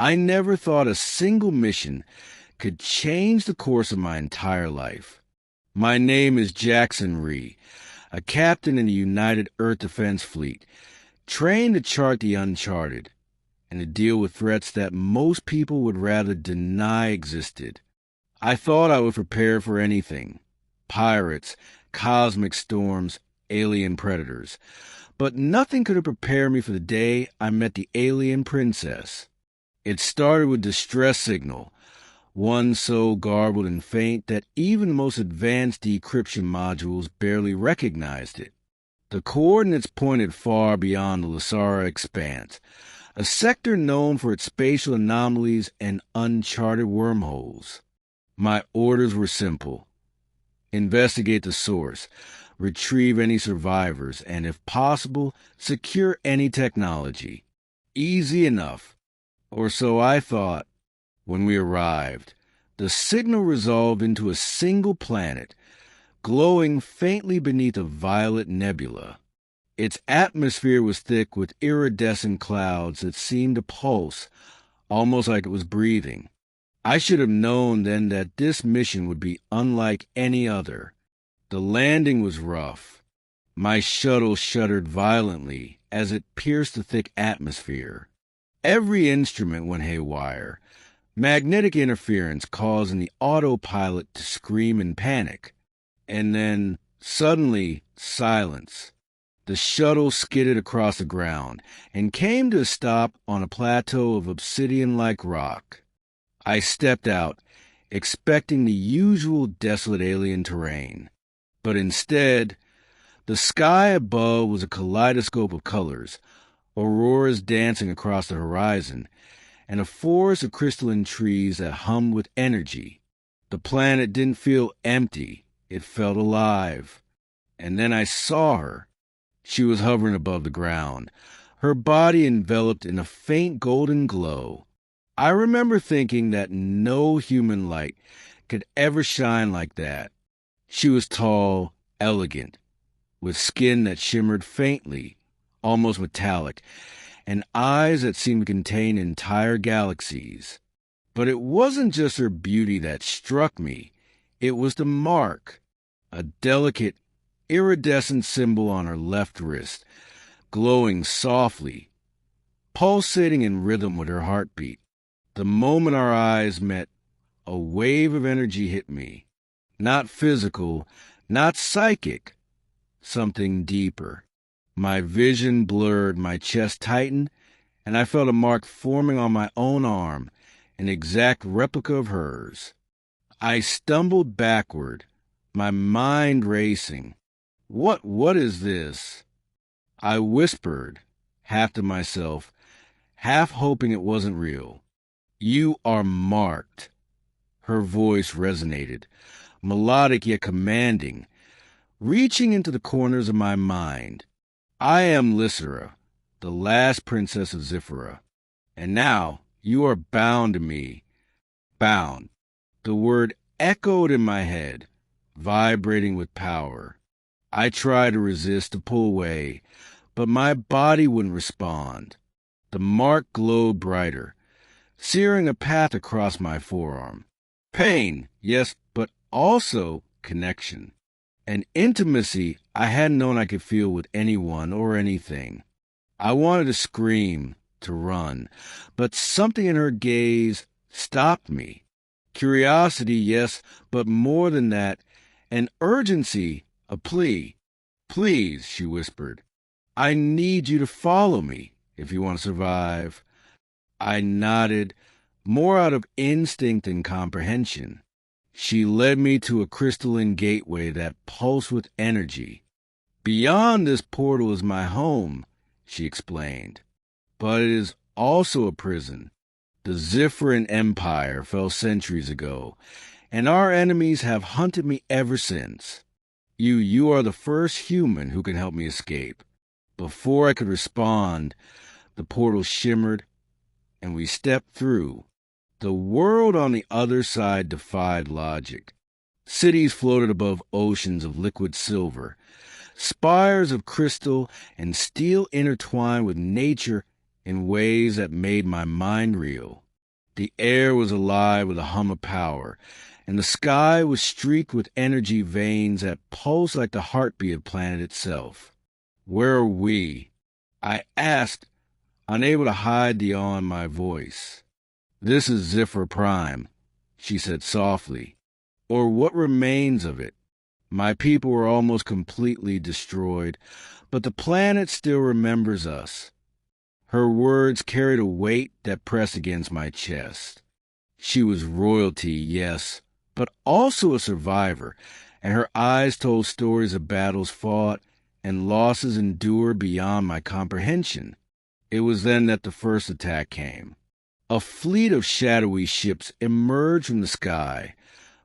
I never thought a single mission could change the course of my entire life. My name is Jackson Rhee, a captain in the United Earth Defense Fleet, trained to chart the uncharted and to deal with threats that most people would rather deny existed. I thought I was prepared for anything: pirates, cosmic storms, alien predators. But nothing could have prepared me for the day I met the alien princess. It started with distress signal, one so garbled and faint that even the most advanced decryption modules barely recognized it. The coordinates pointed far beyond the Lasara expanse, a sector known for its spatial anomalies and uncharted wormholes. My orders were simple: investigate the source, retrieve any survivors, and if possible, secure any technology. Easy enough, or so I thought. When we arrived, the signal resolved into a single planet, glowing faintly beneath a violet nebula. Its atmosphere was thick with iridescent clouds that seemed to pulse, almost like it was breathing. I should have known then that this mission would be unlike any other. The landing was rough. My shuttle shuddered violently as it pierced the thick atmosphere. Every instrument went haywire, magnetic interference causing the autopilot to scream in panic. And then, suddenly, silence. The shuttle skidded across the ground and came to a stop on a plateau of obsidian-like rock. I stepped out, expecting the usual desolate alien terrain. But instead, the sky above was a kaleidoscope of colors, auroras dancing across the horizon, and a forest of crystalline trees that hummed with energy. The planet didn't feel empty, it felt alive. And then I saw her. She was hovering above the ground, her body enveloped in a faint golden glow. I remember thinking that no human light could ever shine like that. She was tall, elegant, with skin that shimmered faintly, almost metallic, and eyes that seemed to contain entire galaxies. But it wasn't just her beauty that struck me. It was the mark, a delicate, iridescent symbol on her left wrist, glowing softly, pulsating in rhythm with her heartbeat. The moment our eyes met, a wave of energy hit me. Not physical, not psychic, something deeper. My vision blurred, my chest tightened, and I felt a mark forming on my own arm, an exact replica of hers. I stumbled backward, my mind racing. What is this? I whispered, half to myself, half hoping it wasn't real. You are marked. Her voice resonated, melodic yet commanding, reaching into the corners of my mind. I am Lysera, the last princess of Zifra, and now you are bound to me. Bound. The word echoed in my head, vibrating with power. I tried to resist, to pull away, but my body wouldn't respond. The mark glowed brighter, searing a path across my forearm. Pain, yes, but also connection. An intimacy I hadn't known I could feel with anyone or anything. I wanted to scream, to run, but something in her gaze stopped me. Curiosity, yes, but more than that, an urgency, a plea. Please, she whispered, I need you to follow me if you want to survive. I nodded, more out of instinct than comprehension. She led me to a crystalline gateway that pulsed with energy. Beyond this portal is my home, she explained. But it is also a prison. The Zifran Empire fell centuries ago, and our enemies have hunted me ever since. You are the first human who can help me escape. Before I could respond, the portal shimmered, and we stepped through. The world on the other side defied logic. Cities floated above oceans of liquid silver. Spires of crystal and steel intertwined with nature in ways that made my mind reel. The air was alive with a hum of power, and the sky was streaked with energy veins that pulsed like the heartbeat of the planet itself. "Where are we?" I asked, unable to hide the awe in my voice. "This is Zifra Prime," she said softly, "or what remains of it. My people were almost completely destroyed, but the planet still remembers us." Her words carried a weight that pressed against my chest. She was royalty, yes, but also a survivor, and her eyes told stories of battles fought and losses endured beyond my comprehension. It was then that the first attack came. A fleet of shadowy ships emerged from the sky,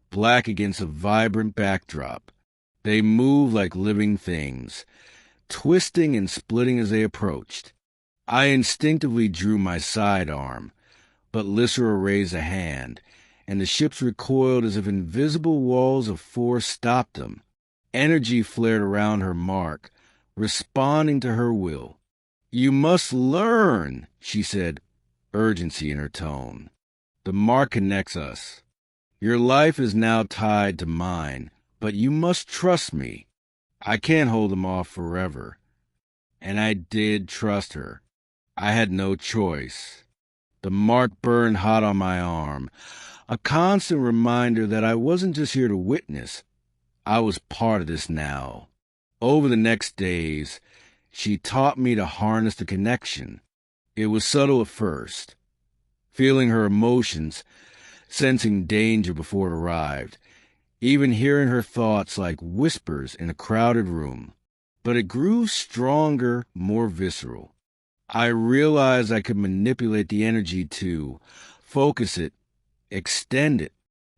black against a vibrant backdrop. They moved like living things, twisting and splitting as they approached. I instinctively drew my sidearm, but Lysra raised a hand, and the ships recoiled as if invisible walls of force stopped them. Energy flared around her mark, responding to her will. "You must learn," she said, urgency in her tone. "The mark connects us. Your life is now tied to mine, but you must trust me. I can't hold them off forever." And I did trust her. I had no choice. The mark burned hot on my arm, a constant reminder that I wasn't just here to witness. I was part of this now. Over the next days, she taught me to harness the connection. It was subtle at first, feeling her emotions, sensing danger before it arrived, even hearing her thoughts like whispers in a crowded room. But it grew stronger, more visceral. I realized I could manipulate the energy to focus it, extend it.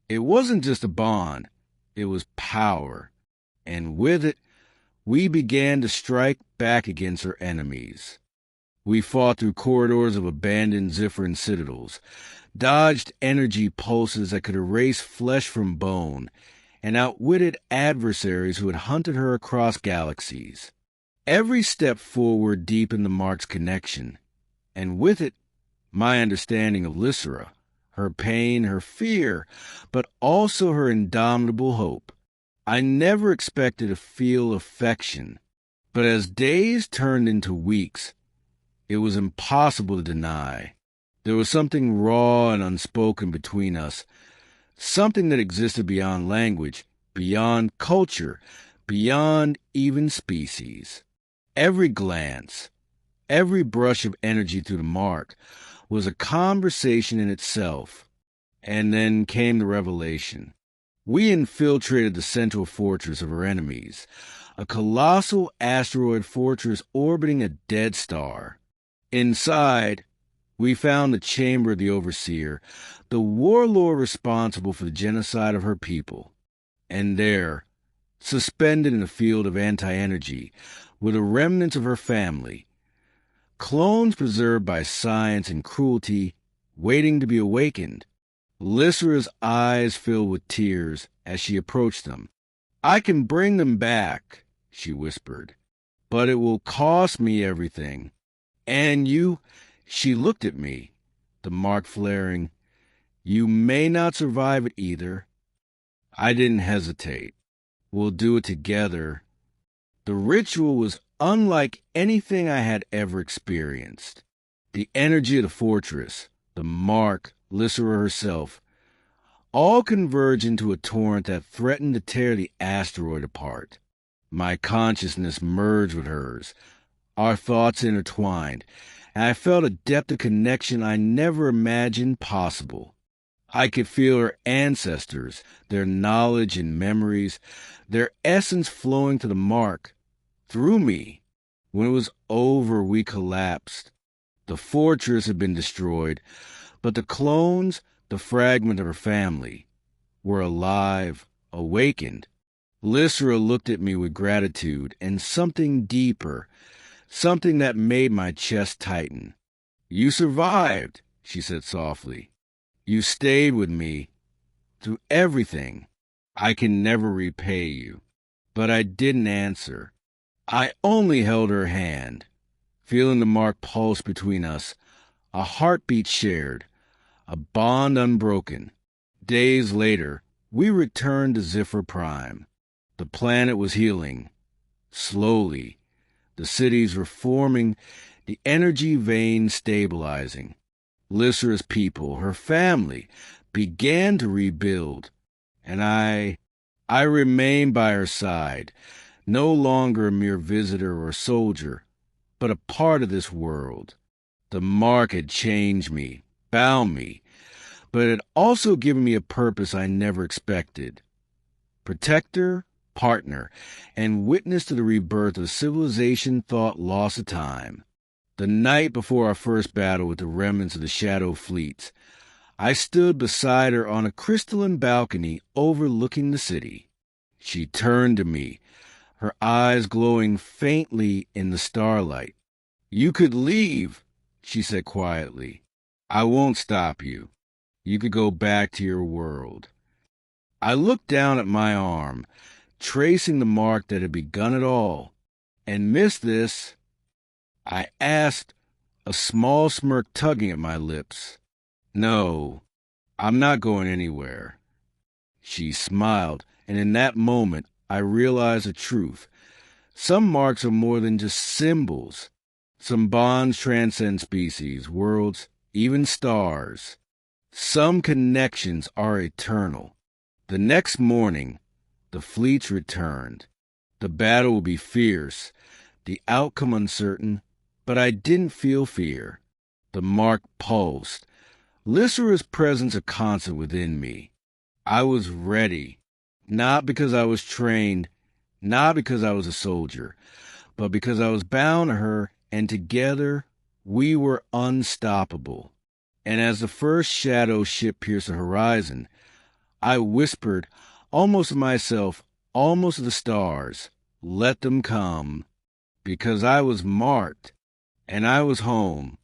It wasn't just a bond, it was power. And with it, we began to strike back against our enemies. We fought through corridors of abandoned Zifran citadels, dodged energy pulses that could erase flesh from bone, and outwitted adversaries who had hunted her across galaxies. Every step forward deepened the mark's connection, and with it, my understanding of Lysra, her pain, her fear, but also her indomitable hope. I never expected to feel affection, but as days turned into weeks, it was impossible to deny. There was something raw and unspoken between us, something that existed beyond language, beyond culture, beyond even species. Every glance, every brush of energy through the mark was a conversation in itself. And then came the revelation. We infiltrated the central fortress of our enemies, a colossal asteroid fortress orbiting a dead star. Inside, we found the chamber of the Overseer, the warlord responsible for the genocide of her people. And there, suspended in a field of anti-energy, were the remnants of her family, clones preserved by science and cruelty, waiting to be awakened. Lysra's eyes filled with tears as she approached them. "I can bring them back," she whispered, "but it will cost me everything. And you," she looked at me, the mark flaring, "you may not survive it either." I didn't hesitate. "We'll do it together." The ritual was unlike anything I had ever experienced. The energy of the fortress, the mark, Lysra herself, all converged into a torrent that threatened to tear the asteroid apart. My consciousness merged with hers, our thoughts intertwined, and I felt a depth of connection I never imagined possible. I could feel her ancestors, their knowledge and memories, their essence flowing to the mark, through me. When it was over, we collapsed. The fortress had been destroyed, but the clones, the fragment of her family, were alive, awakened. Lysra looked at me with gratitude and something deeper, something that made my chest tighten. "You survived," she said softly. "You stayed with me through everything. I can never repay you." But I didn't answer. I only held her hand, feeling the mark pulse between us, a heartbeat shared, a bond unbroken. Days later, we returned to Ziffer Prime. The planet was healing. Slowly, the cities were forming, the energy veins stabilizing. Lysera's people, her family, began to rebuild, and I remained by her side, no longer a mere visitor or soldier, but a part of this world. The mark had changed me, bound me, but it had also given me a purpose I never expected. Protector, partner, and witness to the rebirth of civilization thought lost of time. The night before our first battle with the remnants of the Shadow fleets, I stood beside her on a crystalline balcony overlooking the city. She turned to me, her eyes glowing faintly in the starlight. "You could leave," she said quietly. "I won't stop you. You could go back to your world." I looked down at my arm, tracing the mark that had begun it all. "And miss this?" I asked, a small smirk tugging at my lips. "No, I'm not going anywhere." She smiled, and in that moment I realized the truth. Some marks are more than just symbols. Some bonds transcend species, worlds, even stars. Some connections are eternal. The next morning, the fleets returned. The battle would be fierce, the outcome uncertain, but I didn't feel fear. The mark pulsed, Lysera's presence a constant within me. I was ready, not because I was trained, not because I was a soldier, but because I was bound to her, and together we were unstoppable. And as the first shadow ship pierced the horizon, I whispered, almost to myself, almost to the stars, "Let them come," because I was marked, and I was home.